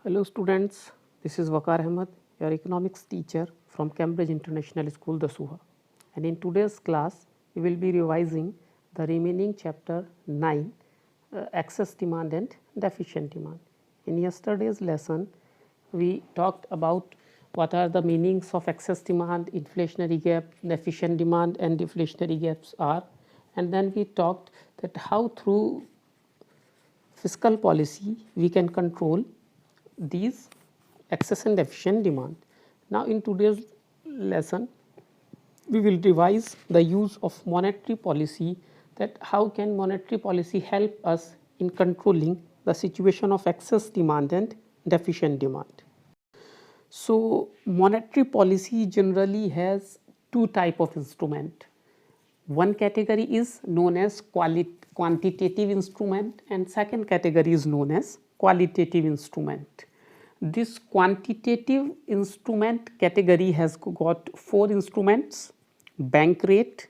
Hello students, this is Waqar Ahmed, your economics teacher from Cambridge International School, Dasuha. And in today's class, we will be revising the remaining chapter 9, excess demand and deficient demand. In yesterday's lesson, we talked about what are the meanings of excess demand, inflationary gap, deficient demand and deflationary gaps are. And then we talked that how through fiscal policy we can control these excess and deficient demand. Now in today's lesson we will revise the use of monetary policy, that how can monetary policy help us in controlling the situation of excess demand and deficient demand. So monetary policy generally has two type of instrument. One category is known as quantitative instrument and second category is known as qualitative instrument. This quantitative instrument category has got four instruments: bank rate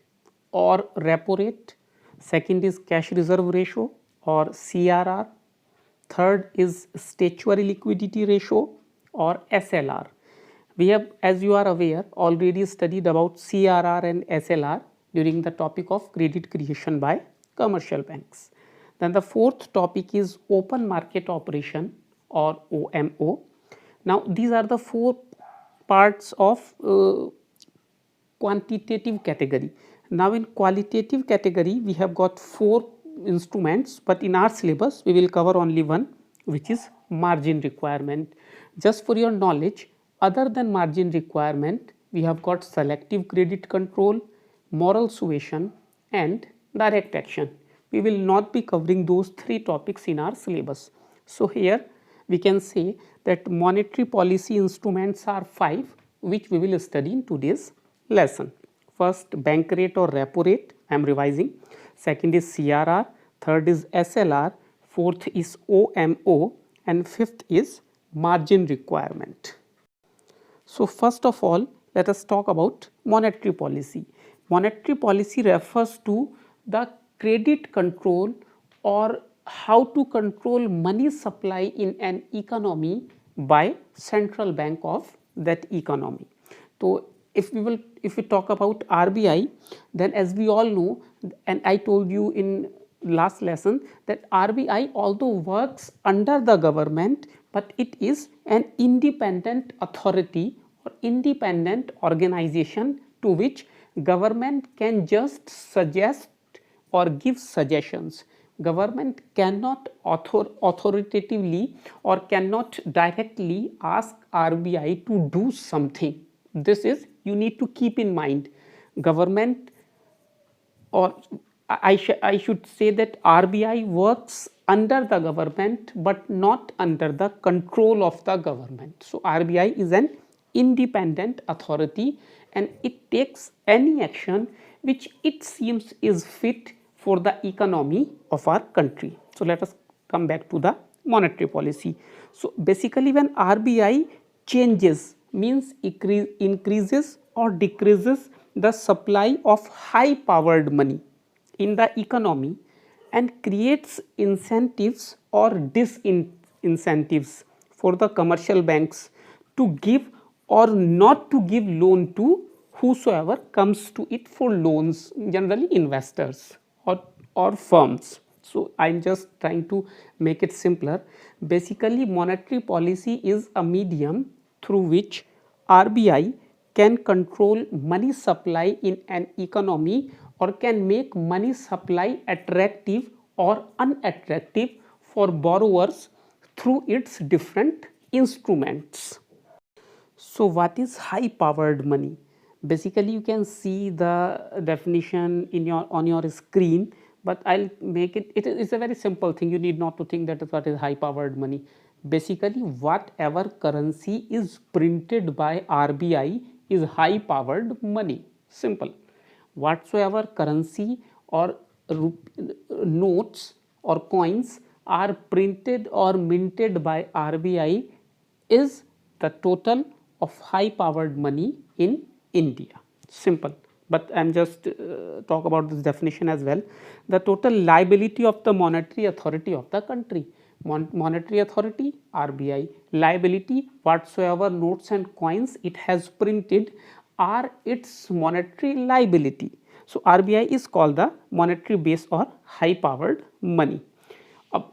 or repo rate, second is cash reserve ratio or CRR, third is statutory liquidity ratio or SLR. We have, as you are aware, already studied about CRR and SLR during the topic of credit creation by commercial banks. Then the fourth topic is open market operation or OMO. Now these are the four parts of quantitative category. Now in qualitative category we have got four instruments, but in our syllabus we will cover only one, which is margin requirement. Just for your knowledge, other than margin requirement we have got selective credit control, moral suasion and direct action. We will not be covering those three topics in our syllabus. So here we can say that monetary policy instruments are five, which we will study in today's lesson. First, bank rate or repo rate, I am revising. Second is CRR, third is SLR, fourth is OMO and fifth is margin requirement. So first of all, let us talk about monetary policy. Monetary policy refers to the credit control or how to control money supply in an economy by central bank of that economy. So if we talk about RBI, then as we all know, and I told you in last lesson, that RBI although works under the government, but it is an independent authority or independent organization to which government can just suggest or give suggestions. Government cannot authoritatively or cannot directly ask RBI to do something. This is, you need to keep in mind. Government, or I should say that RBI works under the government but not under the control of the government. So RBI is an independent authority and it takes any action which it seems is fit for the economy of our country. So let us come back to the monetary policy. So basically when RBI changes, means increases or decreases the supply of high powered money in the economy and creates incentives or disincentives for the commercial banks to give or not to give loan to whosoever comes to it for loans, generally investors or firms. So I am just trying to make it simpler. Basically monetary policy is a medium through which RBI can control money supply in an economy or can make money supply attractive or unattractive for borrowers through its different instruments. So what is high powered money? Basically you can see the definition in on your screen, but I'll make it's a very simple thing. You need not to think that what is high powered money. Basically whatever currency is printed by RBI is high powered money. Simple. Whatsoever currency or notes or coins are printed or minted by RBI is the total of high powered money in India. Simple. But I am just talk about this definition as well. The total liability of the monetary authority of the country. Monetary authority, RBI. Liability, whatsoever notes and coins it has printed are its monetary liability. So RBI is called the monetary base or high powered money.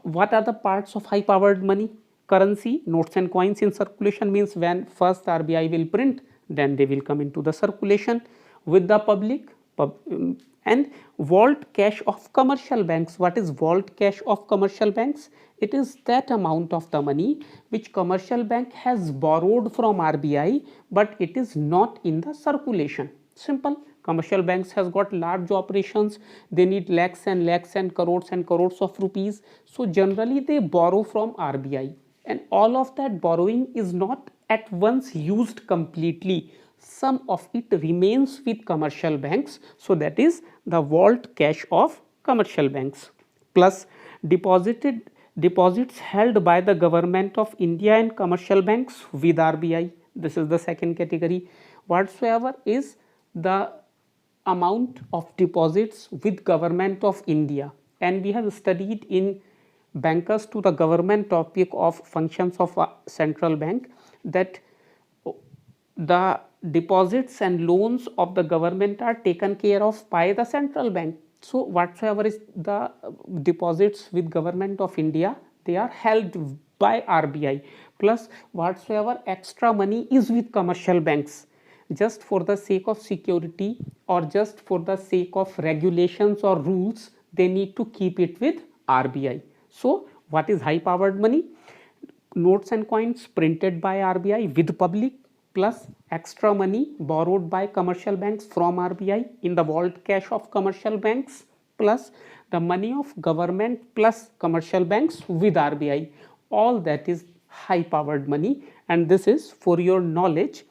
What are the parts of high powered money? Currency, notes and coins in circulation means when first RBI will print, then they will come into the circulation with the public. And vault cash of commercial banks. What is vault cash of commercial banks? It is that amount of the money which commercial bank has borrowed from RBI, but it is not in the circulation. Simple. Commercial banks has got large operations, they need lakhs and crores of rupees. So generally they borrow from RBI, and all of that borrowing is not at once used completely. Some of it remains with commercial banks, so that is the vault cash of commercial banks. Plus deposits held by the government of India and commercial banks with RBI. This is the second category. Whatsoever is the amount of deposits with government of India, and we have studied in bankers to the government topic of functions of a central bank that the deposits and loans of the government are taken care of by the central bank. So whatsoever is the deposits with government of India, they are held by RBI, plus whatsoever extra money is with commercial banks, just for the sake of security or just for the sake of regulations or rules, they need to keep it with RBI. So what is high powered money? Notes and coins printed by RBI with public, plus extra money borrowed by commercial banks from RBI in the vault cash of commercial banks, plus the money of government plus commercial banks with RBI. All that is high powered money, and this is for your knowledge,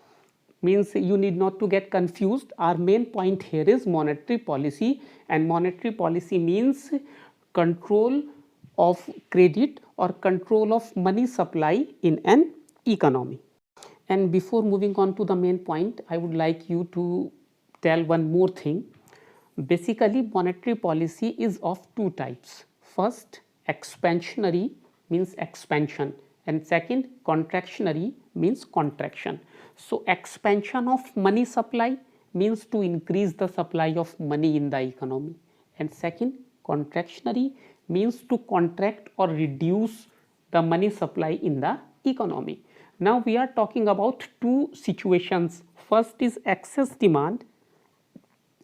means you need not to get confused. Our main point here is monetary policy, and monetary policy means control of credit or control of money supply in an economy. And before moving on to the main point, I would like you to tell one more thing. Basically, monetary policy is of two types. First, expansionary means expansion, and second, contractionary means contraction. So expansion of money supply means to increase the supply of money in the economy, and second, contractionary means to contract or reduce the money supply in the economy. Now we are talking about two situations. First is excess demand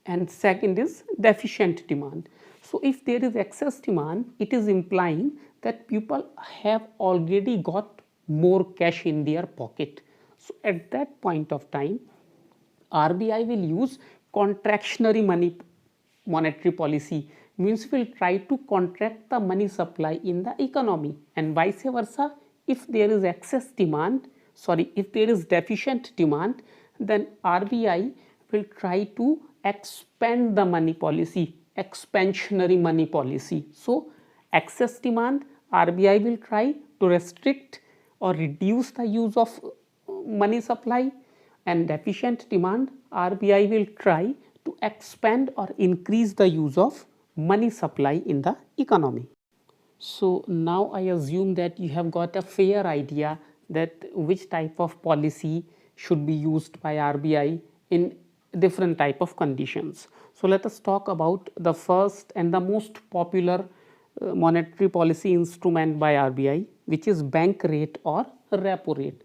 and second is deficient demand. So if there is excess demand, it is implying that people have already got more cash in their pocket. So at that point of time, RBI will use contractionary monetary policy, means will try to contract the money supply in the economy, and vice versa. If there is excess demand, if there is deficient demand, then RBI will try to expand the money policy, expansionary money policy. So excess demand, RBI will try to restrict or reduce the use of money supply, and deficient demand, RBI will try to expand or increase the use of money supply in the economy. So now I assume that you have got a fair idea that which type of policy should be used by RBI in different type of conditions. So let us talk about the first and the most popular monetary policy instrument by RBI, which is bank rate or repo rate.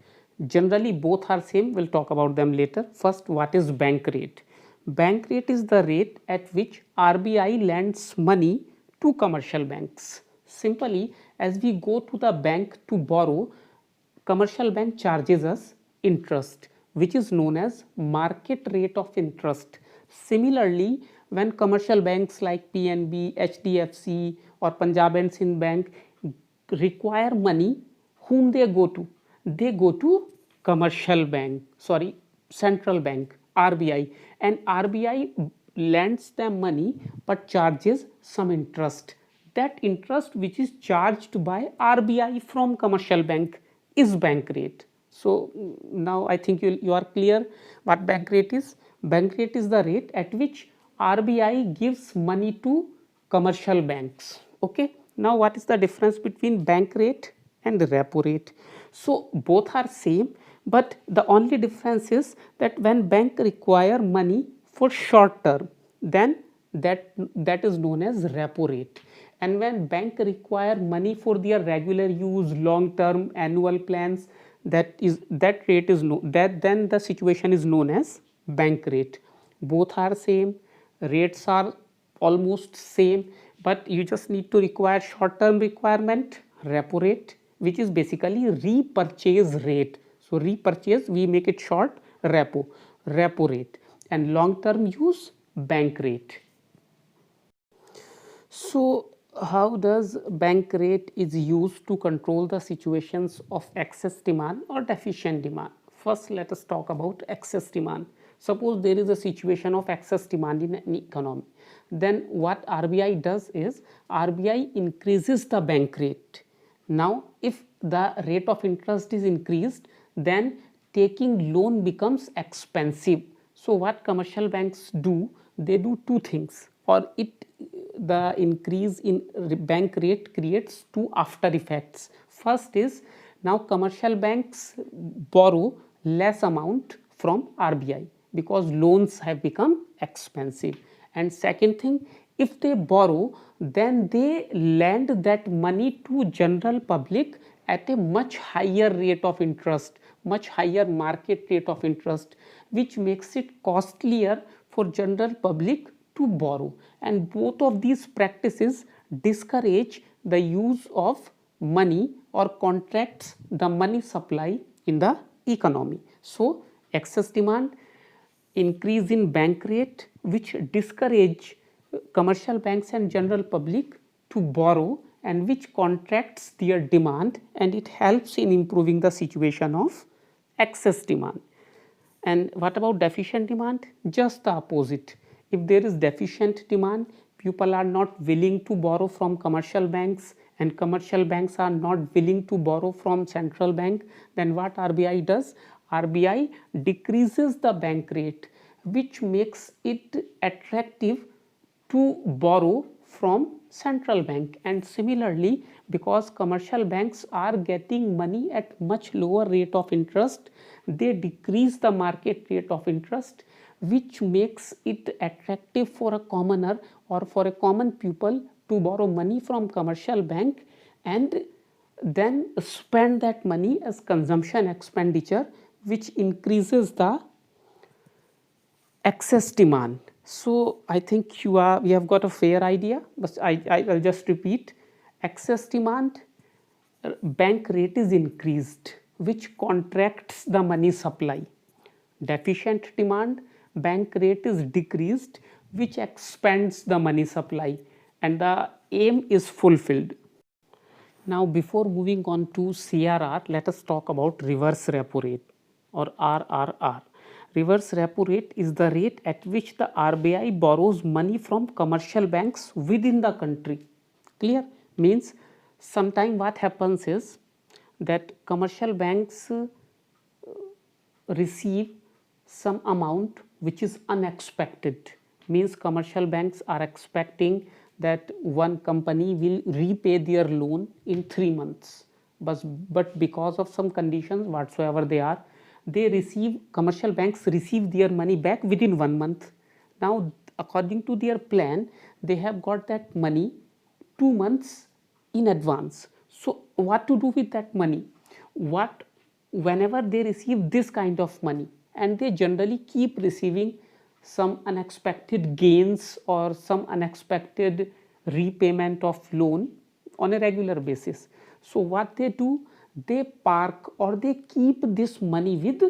Generally both are same, we'll talk about them later. First, what is bank rate? Bank rate is the rate at which RBI lends money to commercial banks. Simply, as we go to the bank to borrow, commercial bank charges us interest, which is known as market rate of interest. Similarly, when commercial banks like PNB, HDFC or Punjab and Sindh Bank require money, whom they go to? They go to central bank, RBI, and RBI lends them money but charges some interest. That interest which is charged by RBI from commercial bank is bank rate. So now I think you are clear what bank rate is. Bank rate is the rate at which RBI gives money to commercial banks. Okay. Now what is the difference between bank rate and repo rate? So both are same, but the only difference is that when bank require money for short term, then that is known as repo rate, and when bank require money for their regular use, long term, annual plans, that rate is then the situation is known as bank rate. Both are same, rates are almost same, but you just need to require short term requirement, repo rate, which is basically repurchase rate. So repurchase, we make it short, repo rate, and long term use, bank rate. So how does bank rate is used to control the situations of excess demand or deficient demand? First, let us talk about excess demand. Suppose there is a situation of excess demand in an economy, then what RBI does is RBI increases the bank rate. Now if the rate of interest is increased, then taking loan becomes expensive. So what commercial banks do, they do two things, or the increase in bank rate creates two after effects. First is, now commercial banks borrow less amount from RBI because loans have become expensive, and second thing, if they borrow, then they lend that money to general public at a much higher rate of interest, much higher market rate of interest, which makes it costlier for general public to borrow, and both of these practices discourage the use of money or contracts the money supply in the economy. So excess demand, increase in bank rate, which discourage commercial banks and general public to borrow, and which contracts their demand, and it helps in improving the situation of excess demand. And what about deficient demand? Just the opposite. If there is deficient demand, people are not willing to borrow from commercial banks, and commercial banks are not willing to borrow from central bank, then what RBI does? RBI decreases the bank rate, which makes it attractive to borrow from central bank. And similarly, because commercial banks are getting money at much lower rate of interest, they decrease the market rate of interest, which makes it attractive for a commoner or for a common people to borrow money from commercial bank and then spend that money as consumption expenditure, which increases the excess demand. So I think we have got a fair idea, but I will just repeat. Excess demand, bank rate is increased, which contracts the money supply. Deficient demand, bank rate is decreased, which expands the money supply, and the aim is fulfilled. Now before moving on to CRR, let us talk about reverse repo rate or RRR. Reverse repo rate is the rate at which the RBI borrows money from commercial banks within the country. Clear? Means sometime what happens is that commercial banks receive some amount which is unexpected. Means commercial banks are expecting that one company will repay their loan in 3 months, but because of some conditions whatsoever they are, commercial banks receive their money back within 1 month. Now according to their plan, they have got that money 2 months in advance. So what to do with that money? Whenever they receive this kind of money, and they generally keep receiving some unexpected gains or some unexpected repayment of loan on a regular basis. So what they do, they park or they keep this money with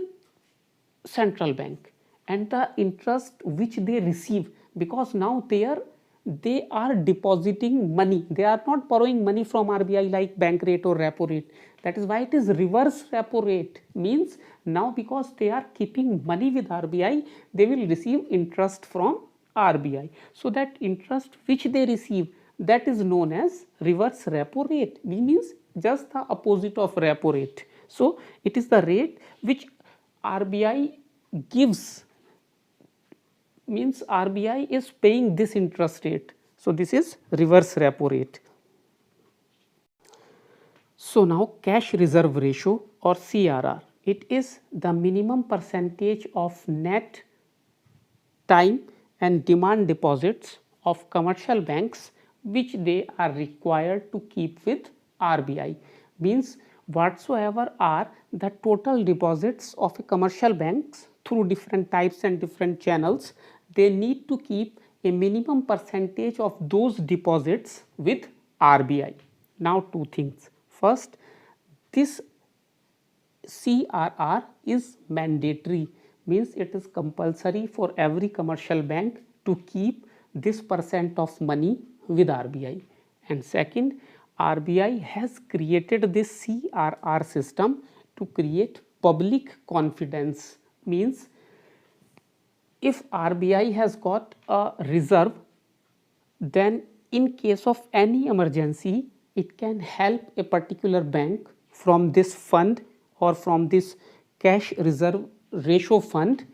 central bank, and the interest which they receive, because now they are depositing money, they are not borrowing money from RBI like bank rate or repo rate. That is why it is reverse repo rate. Means now because they are keeping money with RBI, they will receive interest from RBI. So that interest which they receive, that is known as reverse repo rate. Means just the opposite of repo rate. So it is the rate which RBI gives, means RBI is paying this interest rate. So this is reverse repo rate. So now cash reserve ratio or CRR, it is the minimum percentage of net time and demand deposits of commercial banks which they are required to keep with RBI. Means whatsoever are the total deposits of a commercial banks through different types and different channels, they need to keep a minimum percentage of those deposits with RBI. Now two things. First, this CRR is mandatory, means it is compulsory for every commercial bank to keep this percent of money with RBI. And second, RBI has created this CRR system to create public confidence, means if RBI has got a reserve, then in case of any emergency it can help a particular bank from this fund or from this cash reserve ratio fund,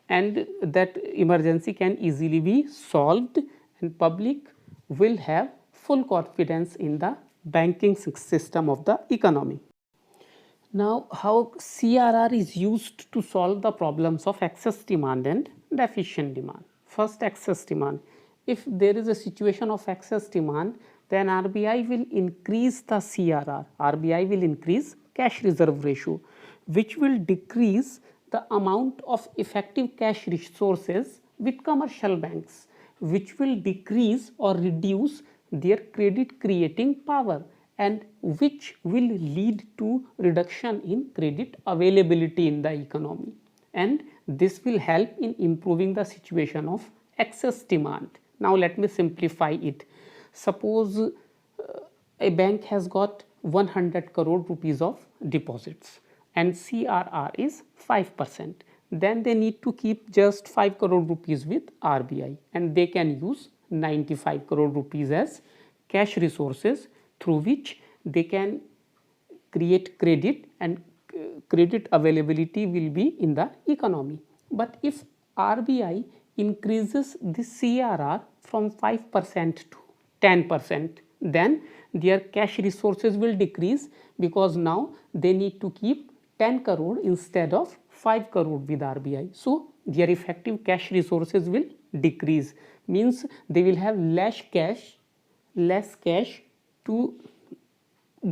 and that emergency can easily be solved and public will have full confidence in the banking system of the economy. Now, how CRR is used to solve the problems of excess demand and deficient demand. First, excess demand. If there is a situation of excess demand, then RBI will increase the CRR. RBI will increase cash reserve ratio, which will decrease the amount of effective cash resources with commercial banks, which will decrease or reduce their credit creating power, and which will lead to reduction in credit availability in the economy, and this will help in improving the situation of excess demand. Now let me simplify it. Suppose a bank has got 100 crore rupees of deposits and CRR is 5%, then they need to keep just 5 crore rupees with RBI, and they can use 95 crore rupees as cash resources through which they can create credit, and credit availability will be in the economy. But if RBI increases the CRR from 5% to 10%, then their cash resources will decrease, because now they need to keep 10 crore instead of 5 crore with RBI. So their effective cash resources will decrease, means they will have less cash to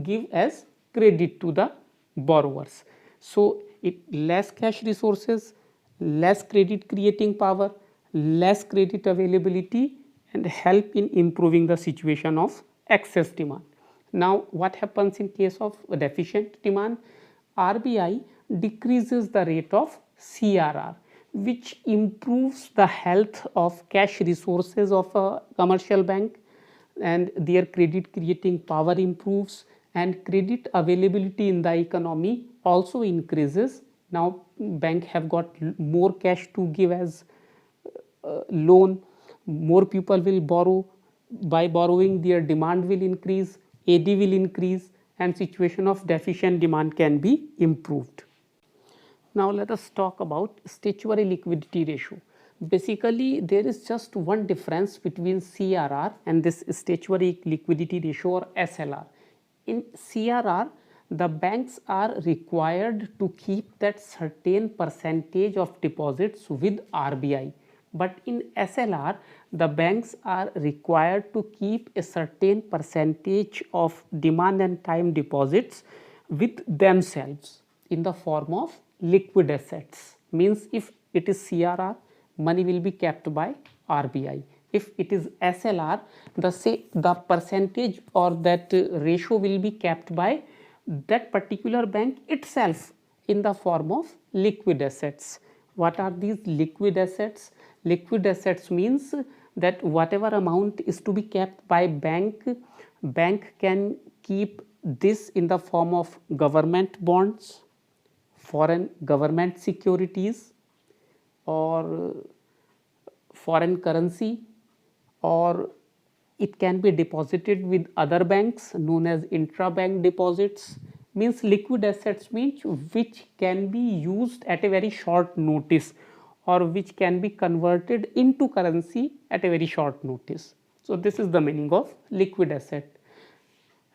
give as credit to the borrowers. So less cash resources, less credit creating power, less credit availability, and help in improving the situation of excess demand. Now what happens in case of deficient demand? RBI decreases the rate of CRR, which improves the health of cash resources of a commercial bank, and their credit creating power improves, and credit availability in the economy also increases. Now bank have got more cash to give as loan, more people will borrow, by borrowing their demand will increase, AD will increase, and situation of deficient demand can be improved. Now let us talk about statutory liquidity ratio. Basically there is just one difference between CRR and this statutory liquidity ratio or SLR. In CRR, the banks are required to keep that certain percentage of deposits with RBI, but in SLR the banks are required to keep a certain percentage of demand and time deposits with themselves in the form of liquid assets. Means if it is CRR, money will be kept by RBI. If it is SLR, the percentage or that ratio will be kept by that particular bank itself in the form of liquid assets. What are these liquid assets? Liquid assets means that whatever amount is to be kept by bank can keep this in the form of government bonds, foreign government securities, or foreign currency, or it can be deposited with other banks known as intra-bank deposits. Means liquid assets means which can be used at a very short notice, or which can be converted into currency at a very short notice. So this is the meaning of liquid asset.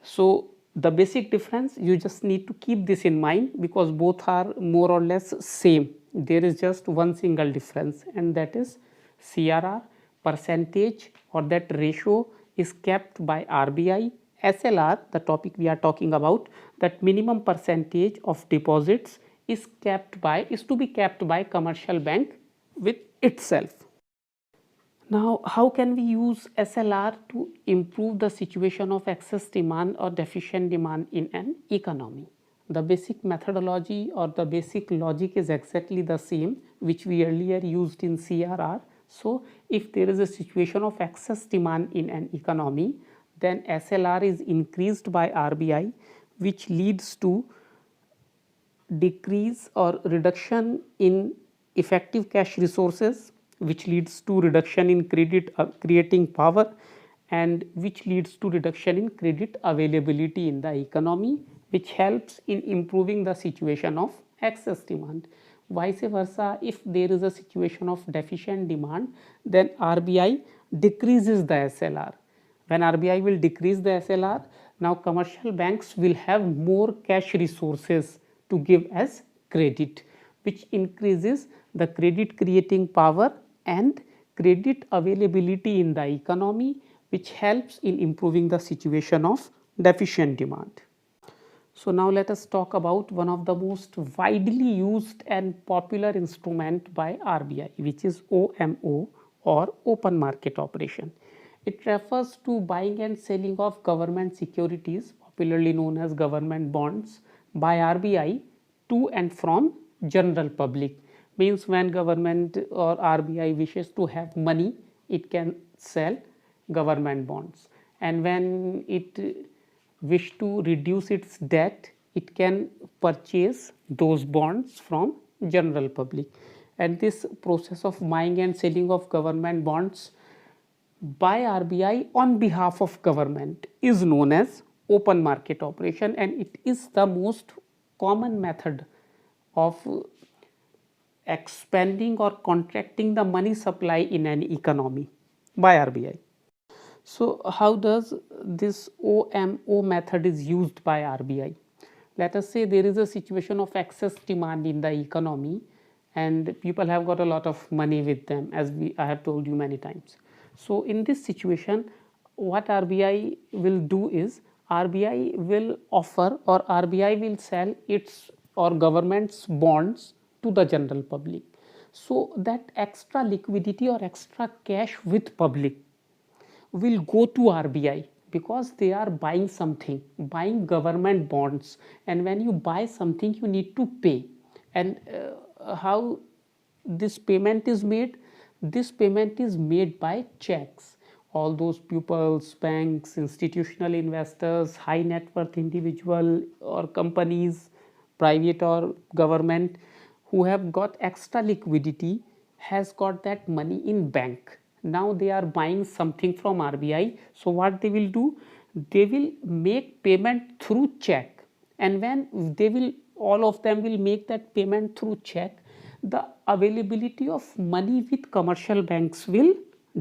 So The basic difference, you just need to keep this in mind because both are more or less same. There is just one single difference, and that is CRR percentage or that ratio is kept by RBI. SLR, the topic we are talking about, that minimum percentage of deposits is to be kept by commercial bank with itself. Now, how can we use SLR to improve the situation of excess demand or deficient demand in an economy? The basic methodology or the basic logic is exactly the same which we earlier used in CRR. So, if there is a situation of excess demand in an economy, then SLR is increased by RBI, which leads to decrease or reduction in effective cash resources, which leads to reduction in credit creating power, and which leads to reduction in credit availability in the economy, which helps in improving the situation of excess demand. Vice versa, if there is a situation of deficient demand, then RBI decreases the SLR. When RBI will decrease the SLR, now commercial banks will have more cash resources to give as credit, which increases the credit creating power and credit availability in the economy, which helps in improving the situation of deficient demand. So, now let us talk about one of the most widely used and popular instrument by RBI, which is OMO or open market operation. It refers to buying and selling of government securities, popularly known as government bonds, by RBI to and from general public. Means when government or RBI wishes to have money, it can sell government bonds, and when it wish to reduce its debt, it can purchase those bonds from general public. And this process of buying and selling of government bonds by RBI on behalf of government is known as open market operation, and it is the most common method of expanding or contracting the money supply in an economy by RBI. So, how does this OMO method is used by RBI? Let us say there is a situation of excess demand in the economy and people have got a lot of money with them, as I have told you many times. So, in this situation, what RBI will do is RBI will offer or RBI will sell its or government's bonds to the general public. So, that extra liquidity or extra cash with public will go to RBI because they are buying something, buying government bonds, and when you buy something you need to pay. And how this payment is made? This payment is made by checks. All those pupils, banks, institutional investors, high net worth individual or companies, private or government, who have got extra liquidity has got that money in bank. Now they are buying something from RBI. So what they will do? They will make payment through check, and when they will, all of them will make that payment through check, the availability of money with commercial banks will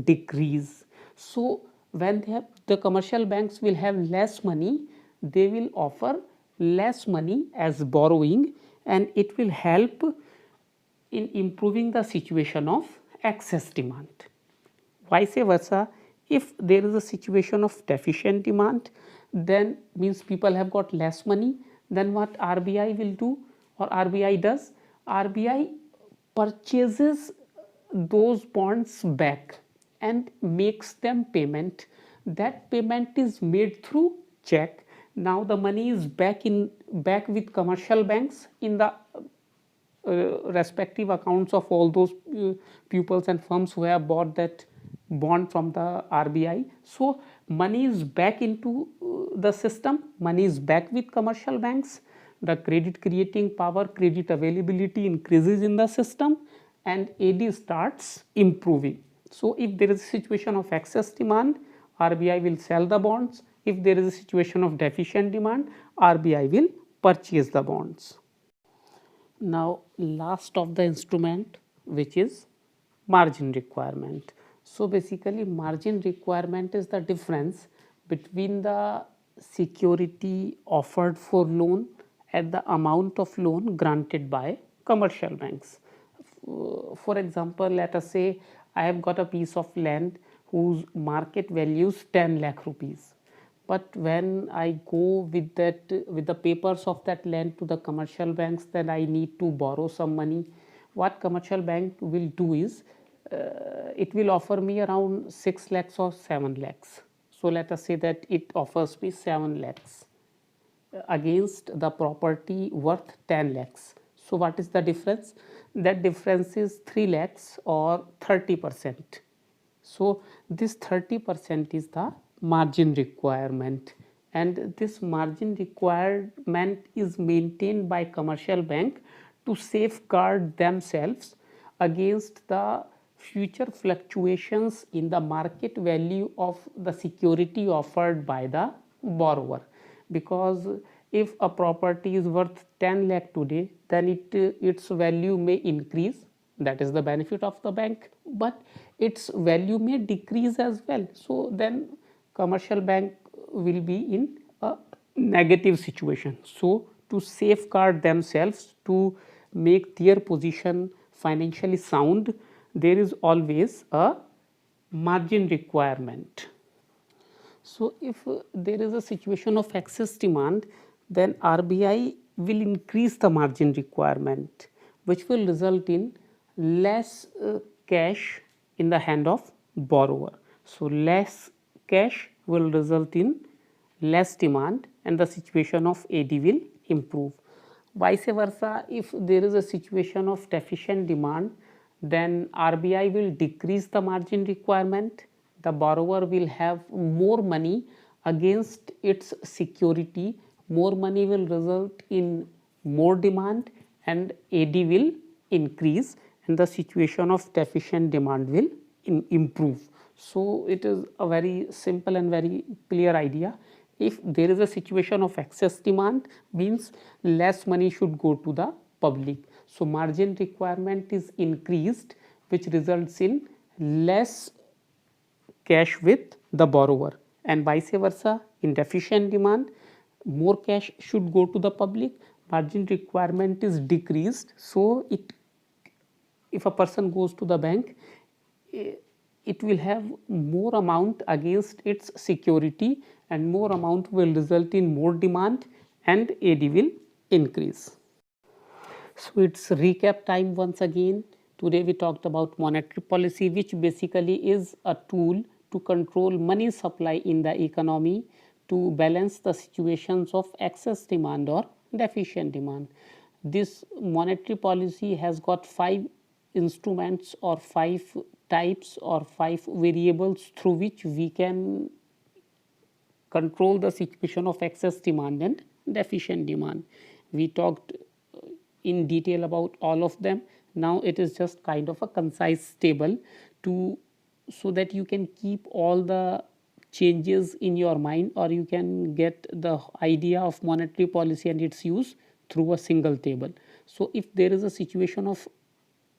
decrease. So when the commercial banks will have less money, they will offer less money as borrowing, and it will help in improving the situation of excess demand. Vice versa, if there is a situation of deficient demand, then means people have got less money, then what RBI will do or RBI does? RBI purchases those bonds back and makes them payment. That payment is made through check. Now the money is back with commercial banks in the respective accounts of all those pupils and firms who have bought that bond from the RBI. So money is back into the system, money is back with commercial banks, the credit creating power, credit availability increases in the system, and AD starts improving. So if there is a situation of excess demand, RBI will sell the bonds. If there is a situation of deficient demand, RBI will purchase the bonds. Now last of the instrument, which is margin requirement. So basically margin requirement is the difference between the security offered for loan at the amount of loan granted by commercial banks. For example, let us say I have got a piece of land whose market value is 10 lakh rupees. But when I go with the papers of that land to the commercial banks, then I need to borrow some money. What commercial bank will do is it will offer me around 6 lakhs or 7 lakhs. So let us say that it offers me 7 lakhs against the property worth 10 lakhs. So what is the difference? That difference is 3 lakhs or 30%. So this 30% is the margin requirement, and this margin requirement is maintained by commercial bank to safeguard themselves against the future fluctuations in the market value of the security offered by the borrower. Because if a property is worth 10 lakh today, then its value may increase, that is the benefit of the bank, but its value may decrease as well. So then commercial bank will be in a negative situation. So to safeguard themselves, to make their position financially sound, there is always a margin requirement. So if there is a situation of excess demand, then RBI will increase the margin requirement, which will result in less cash in the hand of borrower. So less cash will result in less demand, and the situation of AD will improve. Vice versa, if there is a situation of deficient demand, then RBI will decrease the margin requirement. The borrower will have more money against its security. More money will result in more demand, and AD will increase, and the situation of deficient demand will improve. So it is a very simple and very clear idea. If there is a situation of excess demand, means less money should go to the public. So margin requirement is increased, which results in less cash with the borrower, and vice versa. In deficient demand, more cash should go to the public, margin requirement is decreased. So if a person goes to the bank, it will have more amount against its security, and more amount will result in more demand, and AD will increase. So it's recap time once again. Today we talked about monetary policy, which basically is a tool to control money supply in the economy, to balance the situations of excess demand or deficient demand. This monetary policy has got 5 instruments or 5 types or 5 variables through which we can control the situation of excess demand and deficient demand. We talked in detail about all of them. Now it is just kind of a concise table so that you can keep all the changes in your mind, or you can get the idea of monetary policy and its use through a single table. So if there is a situation of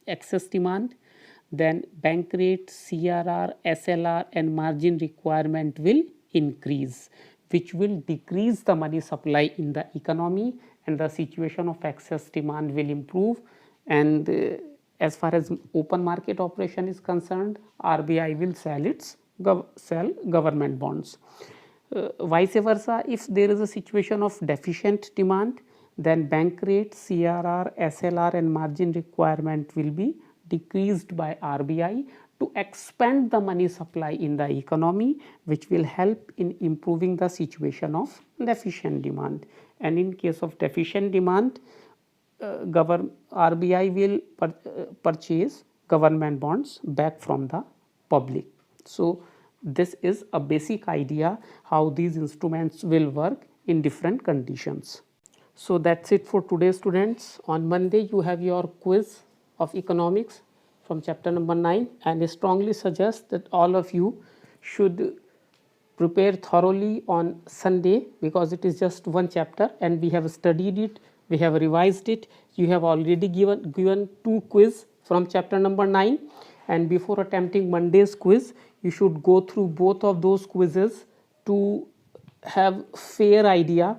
excess demand, then bank rate, CRR, SLR and margin requirement will increase, which will decrease the money supply in the economy, and the situation of excess demand will improve. And as far as open market operation is concerned, RBI will sell government bonds. Vice versa, if there is a situation of deficient demand, then bank rate, CRR, SLR and margin requirement will be decreased by RBI to expand the money supply in the economy, which will help in improving the situation of deficient demand. And in case of deficient demand, RBI will purchase government bonds back from the public. So this is a basic idea how these instruments will work in different conditions. So that's it for today, students. On Monday you have your quiz of economics from chapter number 9, and I strongly suggest that all of you should prepare thoroughly on Sunday, because it is just one chapter and we have studied it, we have revised it. You have already given 2 quiz from chapter number 9, and before attempting Monday's quiz, you should go through both of those quizzes to have fair idea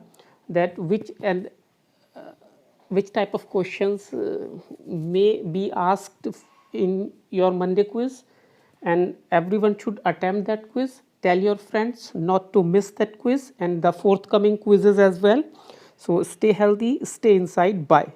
that which type of questions may be asked in your Monday quiz, and everyone should attempt that quiz. Tell your friends not to miss that quiz and the forthcoming quizzes as well. So stay healthy, stay inside. Bye.